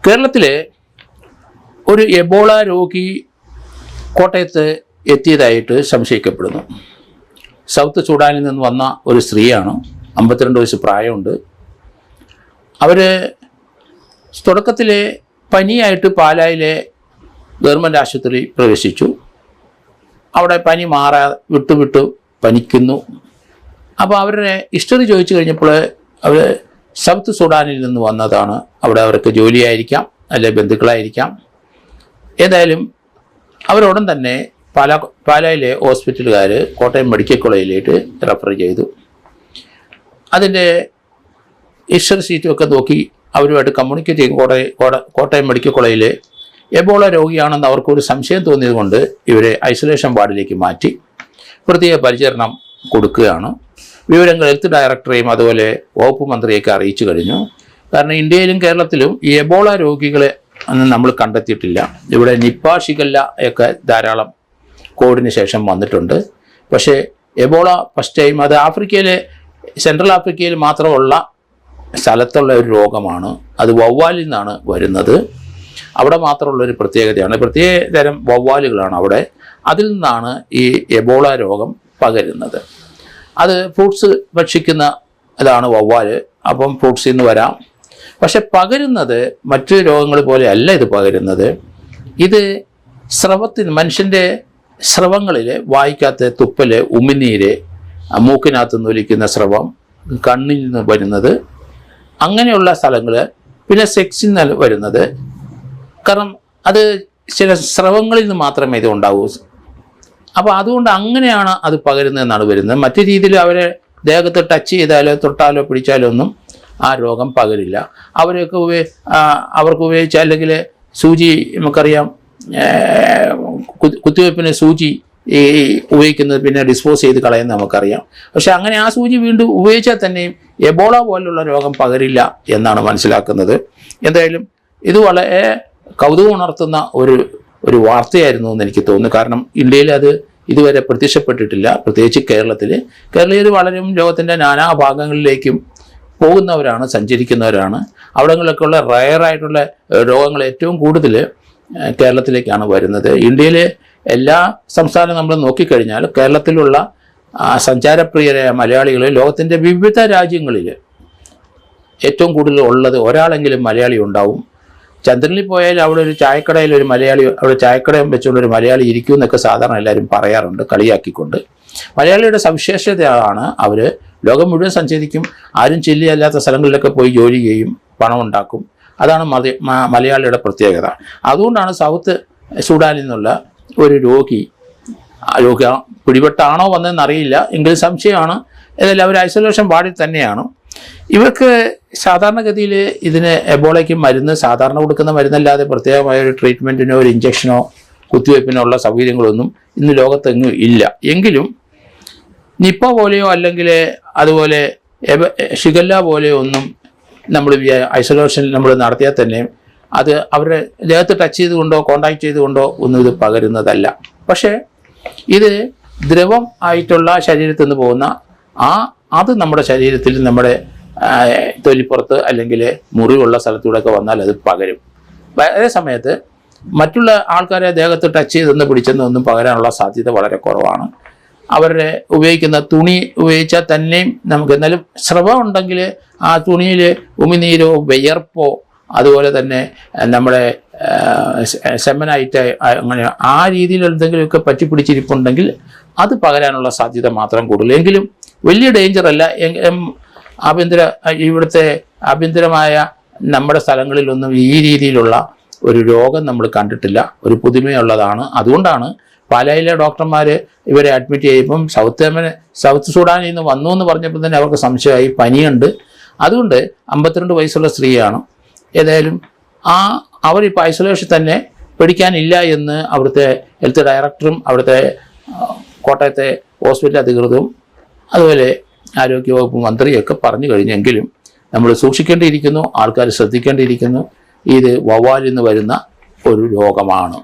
കേരളത്തിലെ ഒരു എബോള രോഗി കോട്ടയത്ത് എത്തിയതായിട്ട് സംശയിക്കപ്പെടുന്നു. സൗത്ത് സുഡാനിൽ നിന്ന് വന്ന ഒരു സ്ത്രീയാണ്. 52 വയസ്സ് പ്രായമുണ്ട്. അവർ തുടക്കത്തിൽ പനിയായിട്ട് പാലായിലെ ഗവൺമെൻറ് ആശുപത്രി പ്രവേശിച്ചു. അവിടെ പനി വിട്ടു പനിക്കുന്നു. അപ്പോൾ അവരുടെ ഹിസ്റ്ററി ചോദിച്ചു കഴിഞ്ഞപ്പോൾ അവർ സൗത്ത് സുഡാനിൽ നിന്ന് വന്നതാണ്. അവിടെ അവർക്ക് ജോലിയായിരിക്കാം, അല്ലെ ബന്ധുക്കളായിരിക്കാം. ഏതായാലും അവരോടൻ തന്നെ പാലായിലെ ഹോസ്പിറ്റലുകാർ കോട്ടയം മെഡിക്കൽ കോളേജിലേക്ക് റെഫർ ചെയ്തു. അതിൻ്റെ ഹിസ്റ്ററി ഷീറ്റുമൊക്കെ നോക്കി അവരുമായിട്ട് കമ്മ്യൂണിക്കേറ്റ് ചെയ്യും. കോട്ടയം മെഡിക്കൽ കോളേജിൽ എബോള രോഗിയാണെന്ന് അവർക്കൊരു സംശയം തോന്നിയതുകൊണ്ട് ഇവരെ ഐസൊലേഷൻ വാർഡിലേക്ക് മാറ്റി പ്രത്യേക പരിചരണം കൊടുക്കുകയാണ്. വിവരങ്ങൾ ഹെൽത്ത് ഡയറക്ടറെയും അതുപോലെ വകുപ്പ് മന്ത്രിയൊക്കെ അറിയിച്ചു കഴിഞ്ഞു. കാരണം ഇന്ത്യയിലും കേരളത്തിലും ഈ എബോള രോഗികളെ നമ്മൾ കണ്ടെത്തിയിട്ടില്ല. ഇവിടെ നിപ്പ, ഷിഗല്ല ഒക്കെ ധാരാളം കോവിഡിന് ശേഷം വന്നിട്ടുണ്ട്. പക്ഷേ എബോള ഫസ്റ്റ് ടൈം അത് സെൻട്രൽ ആഫ്രിക്കയിൽ മാത്രമുള്ള സ്ഥലത്തുള്ള ഒരു രോഗമാണ്. അത് വവ്വാലിൽ നിന്നാണ് വരുന്നത്. അവിടെ മാത്രമുള്ളൊരു പ്രത്യേകതയാണ്. പ്രത്യേക തരം വവ്വാലുകളാണ് അവിടെ. അതിൽ നിന്നാണ് ഈ എബോള രോഗം പകരുന്നത്. അത് ഫ്രൂട്ട്സ് ഭക്ഷിക്കുന്ന ഇതാണ് വവ്വാല്. അപ്പം ഫ്രൂട്ട്സിൽ നിന്ന് വരാം. പക്ഷെ പകരുന്നത് മറ്റു രോഗങ്ങൾ പോലെ അല്ല. ഇത് പകരുന്നത് ഇത് മനുഷ്യൻ്റെ സ്രവങ്ങളിൽ വായിക്കാത്ത തുപ്പൽ, ഉമിനീര്, മൂക്കിനകത്ത് നിന്ന് ഒലിക്കുന്ന സ്രവം, കണ്ണിൽ നിന്ന് വരുന്നത്, അങ്ങനെയുള്ള സ്ഥലങ്ങൾ, പിന്നെ സെക്സിൽ നിന്ന് വരുന്നത്. കാരണം അത് ചില സ്രവങ്ങളിൽ നിന്ന് മാത്രമേ ഇത് ഉണ്ടാവൂ. അപ്പോൾ അതുകൊണ്ട് അങ്ങനെയാണ് അത് പകരുന്നതെന്നാണ് വരുന്നത്. മറ്റു രീതിയിൽ അവരെ ദേഹത്ത് ടച്ച് ചെയ്താലോ തൊട്ടാലോ പിടിച്ചാലോ ഒന്നും ആ രോഗം പകരില്ല. അവർക്ക് ഉപയോഗിച്ച അല്ലെങ്കിൽ സൂചി, നമുക്കറിയാം കുത്തിവയ്പ്പിന് സൂചി ഉപയോഗിക്കുന്നത് പിന്നെ ഡിസ്പോസ് ചെയ്ത് കളയുന്നത് നമുക്കറിയാം. പക്ഷെ അങ്ങനെ ആ സൂചി വീണ്ടും ഉപയോഗിച്ചാൽ തന്നെയും എബോള പോലുള്ള രോഗം പകരില്ല എന്നാണ് മനസ്സിലാക്കുന്നത്. എന്തായാലും ഇത് വളരെ കൗതുകം ഉണർത്തുന്ന ഒരു വാർത്തയായിരുന്നു എന്ന് എനിക്ക് തോന്നുന്നു. കാരണം ഇന്ത്യയിൽ അത് ഇതുവരെ പ്രത്യക്ഷപ്പെട്ടിട്ടില്ല. പ്രത്യേകിച്ച് കേരളീയർ വളരെ ലോകത്തിൻ്റെ നാനാഭാഗങ്ങളിലേക്കും പോകുന്നവരാണ്, സഞ്ചരിക്കുന്നവരാണ്. അവിടങ്ങളിലൊക്കെയുള്ള റയറായിട്ടുള്ള രോഗങ്ങൾ ഏറ്റവും കൂടുതൽ കേരളത്തിലേക്കാണ് വരുന്നത്. ഇന്ത്യയിലെ എല്ലാ സംസ്ഥാനവും നമ്മൾ നോക്കിക്കഴിഞ്ഞാൽ കേരളത്തിലുള്ള സഞ്ചാരപ്രിയരായ മലയാളികൾ ലോകത്തിൻ്റെ വിവിധ രാജ്യങ്ങളിൽ ഏറ്റവും കൂടുതൽ ഉള്ളത് ഒരാളെങ്കിലും മലയാളി ഉണ്ടാവും. ചന്ദ്രനിൽ പോയാൽ അവിടെ ഒരു ചായക്കടയിൽ ഒരു മലയാളി, അവിടെ ചായക്കടയും വെച്ചുകൊണ്ടൊരു മലയാളി ഇരിക്കും എന്നൊക്കെ സാധാരണ എല്ലാവരും പറയാറുണ്ട് കളിയാക്കിക്കൊണ്ട്. മലയാളിയുടെ സവിശേഷതയാണ് അവർ ലോകം മുഴുവൻ സഞ്ചരിക്കും. ആരും ചില്ലയല്ലാത്ത സ്ഥലങ്ങളിലൊക്കെ പോയി ജോലി ചെയ്യും, പണം ഉണ്ടാക്കും. അതാണ് മലയാളിയുടെ പ്രത്യേകത. അതുകൊണ്ടാണ് സൗത്ത് സുഡാനിൽ നിന്നുള്ള ഒരു രോഗി പിടിപെട്ടാണോ വന്നതെന്നറിയില്ല, എങ്കിലും സംശയമാണ്. ഏതായാലും അവർ ഐസൊലേഷൻ വാർഡിൽ തന്നെയാണ്. ഇവർക്ക് സാധാരണഗതിയിൽ ഇതിന് എബോളയ്ക്ക് സാധാരണ കൊടുക്കുന്ന മരുന്നല്ലാതെ പ്രത്യേകമായ ഒരു ട്രീറ്റ്മെൻറ്റിനോ ഒരു ഇഞ്ചക്ഷനോ കുത്തിവയ്പ്പിനോ ഉള്ള സൗകര്യങ്ങളൊന്നും ഇന്ന് ലോകത്തെങ്ങും ഇല്ല. എങ്കിലും നിപ്പ പോലെയോ അല്ലെങ്കിൽ അതുപോലെ ഷിഗല്ല പോലെയോ ഒന്നും നമ്മൾ ഐസൊലേഷനിൽ നമ്മൾ നടത്തിയാൽ തന്നെ അത് അവരുടെ ദേഹത്ത് ടച്ച് ചെയ്തുകൊണ്ടോ കോണ്ടാക്ട് ചെയ്തുകൊണ്ടോ ഒന്നും ഇത് പകരുന്നതല്ല. പക്ഷേ ഇത് ദ്രവം ആയിട്ടുള്ള ശരീരത്തിൽ നിന്ന് പോകുന്ന അത് നമ്മുടെ ശരീരത്തിൽ, നമ്മുടെ തൊലിപ്പുറത്ത് അല്ലെങ്കിൽ മുറിവുള്ള സ്ഥലത്തൂടെയൊക്കെ വന്നാൽ അത് പകരും. അതേ സമയത്ത് മറ്റുള്ള ആൾക്കാരെ ദേഹത്ത് ടച്ച് ചെയ്തൊന്ന് പിടിച്ചെന്നൊന്നും പകരാനുള്ള സാധ്യത വളരെ കുറവാണ്. അവരുടെ ഉപയോഗിക്കുന്ന തുണി ഉപയോഗിച്ചാൽ തന്നെയും നമുക്ക്, എന്നാലും സ്രവം ഉണ്ടെങ്കിൽ ആ തുണിയിൽ ഉമിനീരോ വിയർപ്പോ അതുപോലെ തന്നെ നമ്മുടെ സെമനായിട്ട് അങ്ങനെ ആ രീതിയിൽ എന്തെങ്കിലുമൊക്കെ പറ്റിപ്പിടിച്ചിരിപ്പുണ്ടെങ്കിൽ അത് പകരാനുള്ള സാധ്യത മാത്രം കൂടുതൽ. എങ്കിലും വലിയ ഡേഞ്ചർ അല്ല. ഇവിടുത്തെ ആഭ്യന്തരമായ നമ്മുടെ സ്ഥലങ്ങളിലൊന്നും ഈ രീതിയിലുള്ള ഒരു രോഗം നമ്മൾ കണ്ടിട്ടില്ല. ഒരു പുതുമയുള്ളതാണ്. അതുകൊണ്ടാണ് പാലായിലെ ഡോക്ടർമാർ ഇവരെ അഡ്മിറ്റ് ചെയ്യുമ്പം സൗത്ത് സുഡാനിൽ നിന്ന് വന്നു എന്ന് പറഞ്ഞപ്പോൾ തന്നെ അവർക്ക് സംശയമായി, പനിയുണ്ട്. അതുകൊണ്ട് 52 വയസ്സുള്ള സ്ത്രീയാണ്. ഏതായാലും അവരിപ്പോൾ ഐസൊലേഷൻ തന്നെ പേടിക്കാനില്ല എന്ന് അവിടുത്തെ ഹെൽത്ത് ഡയറക്ടറും അവിടുത്തെ കോട്ടയത്തെ ഹോസ്പിറ്റൽ അധികൃതരും അതുപോലെ ആരോഗ്യവകുപ്പ് മന്ത്രിയൊക്കെ പറഞ്ഞു കഴിഞ്ഞെങ്കിലും നമ്മൾ സൂക്ഷിക്കേണ്ടിയിരിക്കുന്നു, ആൾക്കാർ ശ്രദ്ധിക്കേണ്ടിയിരിക്കുന്നു. ഇത് വവ്വാലിൽ നിന്ന് വരുന്ന ഒരു രോഗമാണ്.